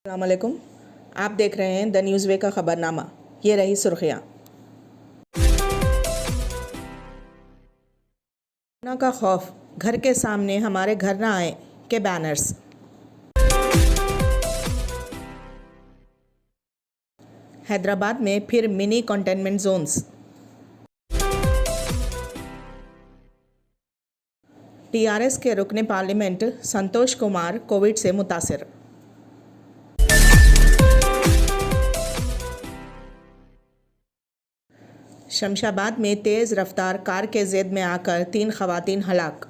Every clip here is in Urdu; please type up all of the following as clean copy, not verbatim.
السلام علیکم، آپ دیکھ رہے ہیں دا نیوز وے کا خبرنامہ۔ یہ رہی سرخیاں۔ کورونا کا خوف، گھر کے سامنے ہمارے گھر نہ آئیں کے بینرز۔ حیدرآباد میں پھر mini containment zones. T R S کے رکن پارلیمنٹ سنتوش کمار کووڈ سے متاثر۔ شمشاباد میں تیز رفتار کار کے زید میں آ کر 3 خواتین ہلاک۔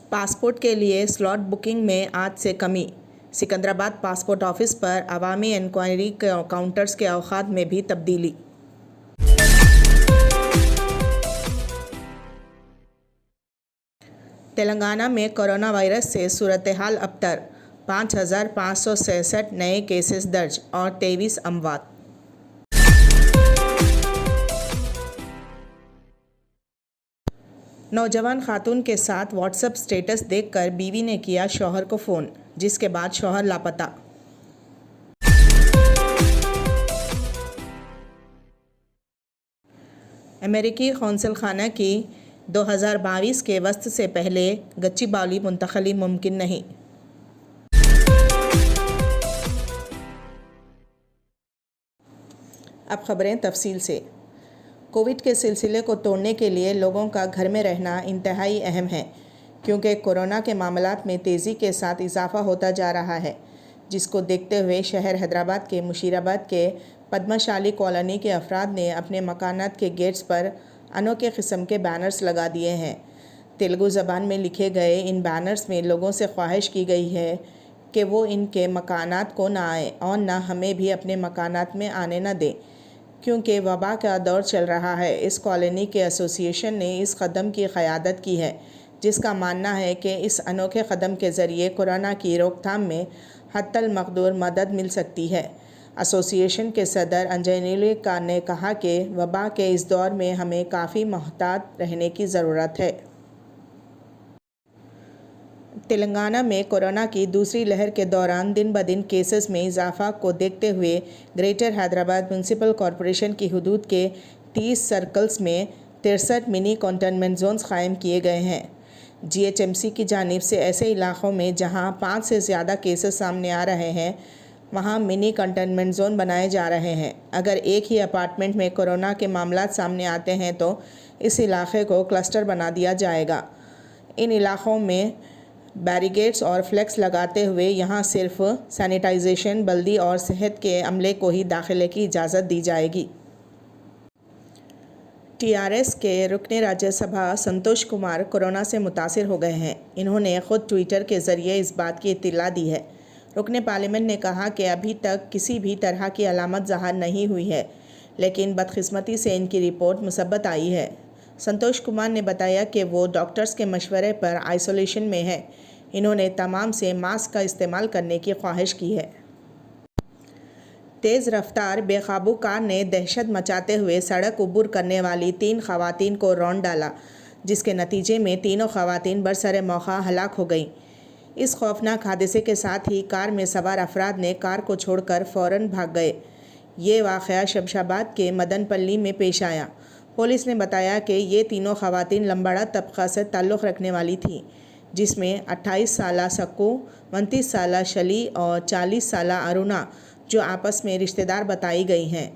پاسپورٹ کے لیے سلاٹ بکنگ میں آج سے کمی۔ سکندرآباد پاسپورٹ آفس پر عوامی انکوائری کاؤنٹرز کے اوقات میں بھی تبدیلی۔ تلنگانہ میں کورونا وائرس سے صورتحال ابتر، 5,566 نئے کیسز درج اور 23 اموات۔ نوجوان خاتون کے ساتھ واٹس ایپ سٹیٹس دیکھ کر بیوی نے کیا شوہر کو فون، جس کے بعد شوہر لاپتہ۔ امریکی قونصل خانہ کی 2022 کے وسط سے پہلے گچی باؤلی منتقلی ممکن نہیں۔ اب خبریں تفصیل سے۔ کووڈ کے سلسلے کو توڑنے کے لیے لوگوں کا گھر میں رہنا انتہائی اہم ہے، کیونکہ کورونا کے معاملات میں تیزی کے ساتھ اضافہ ہوتا جا رہا ہے، جس کو دیکھتے ہوئے شہر حیدرآباد کے مشیرآباد کے پدما شالی کالونی کے افراد نے اپنے مکانات کے گیٹس پر انوکھے قسم کے بینرز لگا دیے ہیں۔ تیلگو زبان میں لکھے گئے ان بینرز میں لوگوں سے خواہش کی گئی ہے کہ وہ ان کے مکانات کو نہ آئیں اور نہ ہمیں بھی اپنے مکانات میں آنے نہ دیں، کیونکہ وبا کا دور چل رہا ہے۔ اس کالونی کے ایسوسی ایشن نے اس قدم کی قیادت کی ہے، جس کا ماننا ہے کہ اس انوکھے قدم کے ذریعے کورونا کی روک تھام میں حتی المقدور مدد مل سکتی ہے۔ ایسوسی ایشن کے صدر انجنیلی نے کہا کہ وبا کے اس دور میں ہمیں کافی محتاط رہنے کی ضرورت ہے۔ تلنگانہ میں کورونا کی دوسری لہر کے دوران دن بدن کیسز میں اضافہ کو دیکھتے ہوئے گریٹر حیدرآباد میونسپل کارپوریشن کی حدود کے 30 سرکلز میں 63 منی کنٹینمنٹ زونز قائم کیے گئے ہیں۔ جی ایچ ایم سی کی جانب سے ایسے علاقوں میں جہاں 5 سے زیادہ کیسز سامنے آ رہے ہیں، وہاں منی کنٹینمنٹ زون بنائے جا رہے ہیں۔ اگر ایک ہی اپارٹمنٹ میں کورونا کے معاملات سامنے آتے ہیں تو اس علاقے کو کلسٹر بنا دیا جائے گا۔ ان علاقوں میں بیریکیڈز اور فلیکس لگاتے ہوئے یہاں صرف سینیٹائزیشن بلدی اور صحت کے عملے کو ہی داخلے کی اجازت دی جائے گی۔ ٹی آر ایس کے رکن راجیہ سبھا سنتوش کمار کورونا سے متاثر ہو گئے ہیں۔ انہوں نے خود ٹویٹر کے ذریعے اس بات کی اطلاع دی ہے۔ رکن پارلیمنٹ نے کہا کہ ابھی تک کسی بھی طرح کی علامت ظاہر نہیں ہوئی ہے، لیکن بدقسمتی سے ان کی رپورٹ مثبت آئی ہے۔ سنتوش کمار نے بتایا کہ وہ ڈاکٹرز کے مشورے پر آئسولیشن میں ہیں۔ انہوں نے تمام سے ماسک کا استعمال کرنے کی خواہش کی ہے۔ تیز رفتار بے قابو کار نے دہشت مچاتے ہوئے سڑک عبور کرنے والی 3 خواتین کو رون ڈالا، جس کے نتیجے میں تینوں خواتین برسر موقع ہلاک ہو گئیں۔ اس خوفناک حادثے کے ساتھ ہی کار میں سوار افراد نے کار کو چھوڑ کر فوراً بھاگ گئے۔ یہ واقعہ شمشاباد کے مدن پلی میں پیش آیا۔ پولیس نے بتایا کہ یہ تینوں خواتین لمباڑا طبقہ سے تعلق رکھنے والی تھیں، جس میں 28 سالہ سکو، 29 سالہ شلی اور 40 سالہ ارونا، جو آپس میں رشتہ دار بتائی گئی ہیں،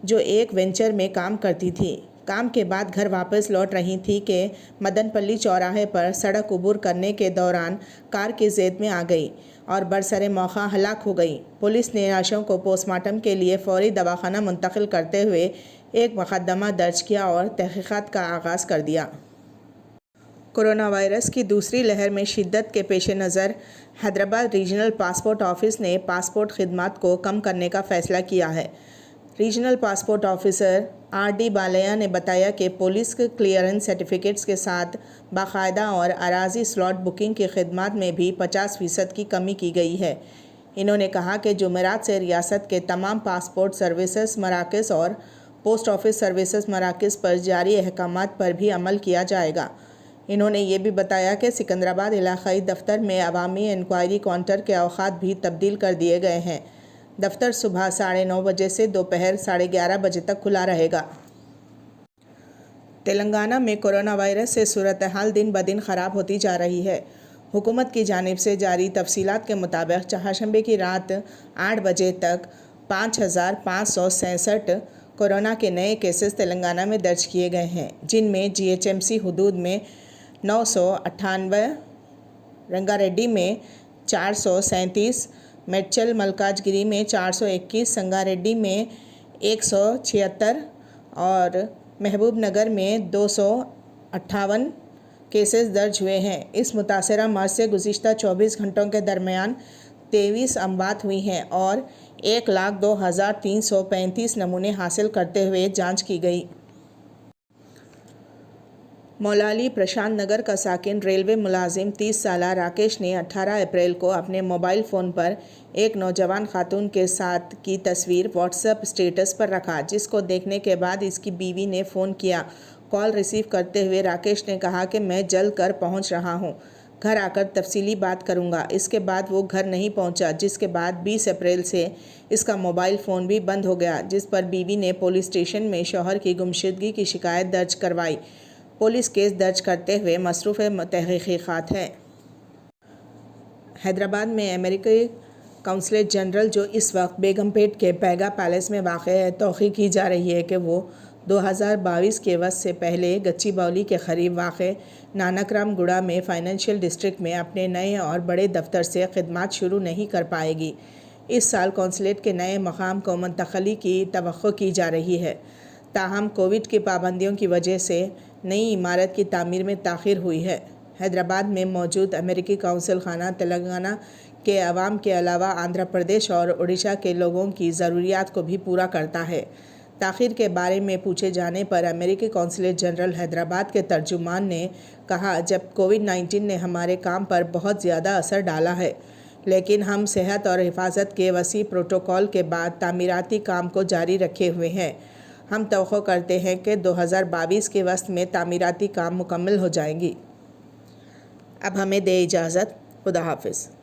جو ایک وینچر میں کام کرتی تھیں، کام کے بعد گھر واپس لوٹ رہی تھی کہ مدن پلی چوراہے پر سڑک عبور کرنے کے دوران کار کی زید میں آ گئی اور برسر موقع ہلاک ہو گئی۔ پولیس نے لاشوں کو پوسٹ مارٹم کے لیے فوری دواخانہ منتقل کرتے ہوئے ایک مقدمہ درج کیا اور تحقیقات کا آغاز کر دیا۔ کورونا وائرس کی دوسری لہر میں شدت کے پیش نظر حیدرآباد ریجنل پاسپورٹ آفس نے پاسپورٹ خدمات کو کم کرنے کا فیصلہ کیا ہے۔ Regional passport officer R D Balaiah نے بتایا کہ پولیس کلیئرنس سرٹیفکیٹس کے ساتھ باقاعدہ اور عارضی سلاٹ بکنگ کی خدمات میں بھی 50% کی کمی کی گئی ہے۔ انہوں نے کہا کہ جمعرات سے ریاست کے تمام پاسپورٹ سروسز مراکز اور پوسٹ آفس سروسز مراکز پر جاری احکامات پر بھی عمل کیا جائے گا۔ انہوں نے یہ بھی بتایا کہ سکندرآباد علاقائی دفتر میں عوامی انکوائری کاؤنٹر کے اوقات بھی تبدیل کر دیے گئے ہیں۔ دفتر صبح 9:30 بجے سے دوپہر 11:30 بجے تک کھلا رہے گا۔ تلنگانہ میں کورونا وائرس سے صورتحال دن بدن خراب ہوتی جا رہی ہے۔ حکومت کی جانب سے جاری تفصیلات کے مطابق چہارشنبے کی رات 8 بجے تک 5,566 کورونا کے نئے کیسز تلنگانہ میں درج کیے گئے ہیں، جن میں GHMC حدود میں 998، رنگا ریڈی میں 437، میڈچل ملکاج گری میں 421، سنگا ریڈی میں 176 اور محبوب نگر میں 258 کیسز درج ہوئے ہیں۔ اس متاثرہ مرض سے گزشتہ 24 گھنٹوں کے درمیان 23 اموات ہوئی ہیں اور 1,02,335 نمونے حاصل کرتے ہوئے جانچ کی گئی۔ مولالی پرشانت نگر کا ساکن ریلوے ملازم 30 سالہ راکیش نے 18 اپریل کو اپنے موبائل فون پر ایک نوجوان خاتون کے ساتھ کی تصویر واٹس ایپ اسٹیٹس پر رکھا، جس کو دیکھنے کے بعد اس کی بیوی نے فون کیا۔ کال ریسیو کرتے ہوئے راکیش نے کہا کہ میں جلد کر پہنچ رہا ہوں، گھر آ کر تفصیلی بات کروں گا۔ اس کے بعد وہ گھر نہیں پہنچا، جس کے بعد 20 اپریل سے اس کا موبائل فون بھی بند ہو گیا، جس پر بیوی نے پولیس اسٹیشن میں شوہر کی گمشدگی کی شکایت درج کروائی۔ پولیس کیس درج کرتے ہوئے مصروف تحقیقات ہے۔ حیدرآباد میں امریکی قونصلیٹ جنرل، جو اس وقت بیگم پیٹ کے پیگا پیلس میں واقع ہے، توقع کی جا رہی ہے کہ وہ 2022 کے وسط سے پہلے گچی باؤلی کے قریب واقع نانک رام گوڑہ میں فائنینشیل ڈسٹرکٹ میں اپنے نئے اور بڑے دفتر سے خدمات شروع نہیں کر پائے گی۔ اس سال قونصلیٹ کے نئے مقام کو منتقلی کی توقع کی جا رہی ہے، تاہم کووڈ کی پابندیوں کی وجہ سے نئی عمارت کی تعمیر میں تاخیر ہوئی ہے۔ حیدرآباد میں موجود امریکی قونصل خانہ تلنگانہ کے عوام کے علاوہ آندھرا پردیش اور اڈیشہ کے لوگوں کی ضروریات کو بھی پورا کرتا ہے۔ تاخیر کے بارے میں پوچھے جانے پر امریکی قونصلیٹ جنرل حیدرآباد کے ترجمان نے کہا، جب کووڈ-19 نے ہمارے کام پر بہت زیادہ اثر ڈالا ہے، لیکن ہم صحت اور حفاظت کے وسیع پروٹوکول کے بعد تعمیراتی کام کو جاری رکھے ہوئے ہیں۔ ہم توقع کرتے ہیں کہ 2022 کے وسط میں تعمیراتی کام مکمل ہو جائیں گی۔ اب ہمیں دے اجازت، خدا حافظ۔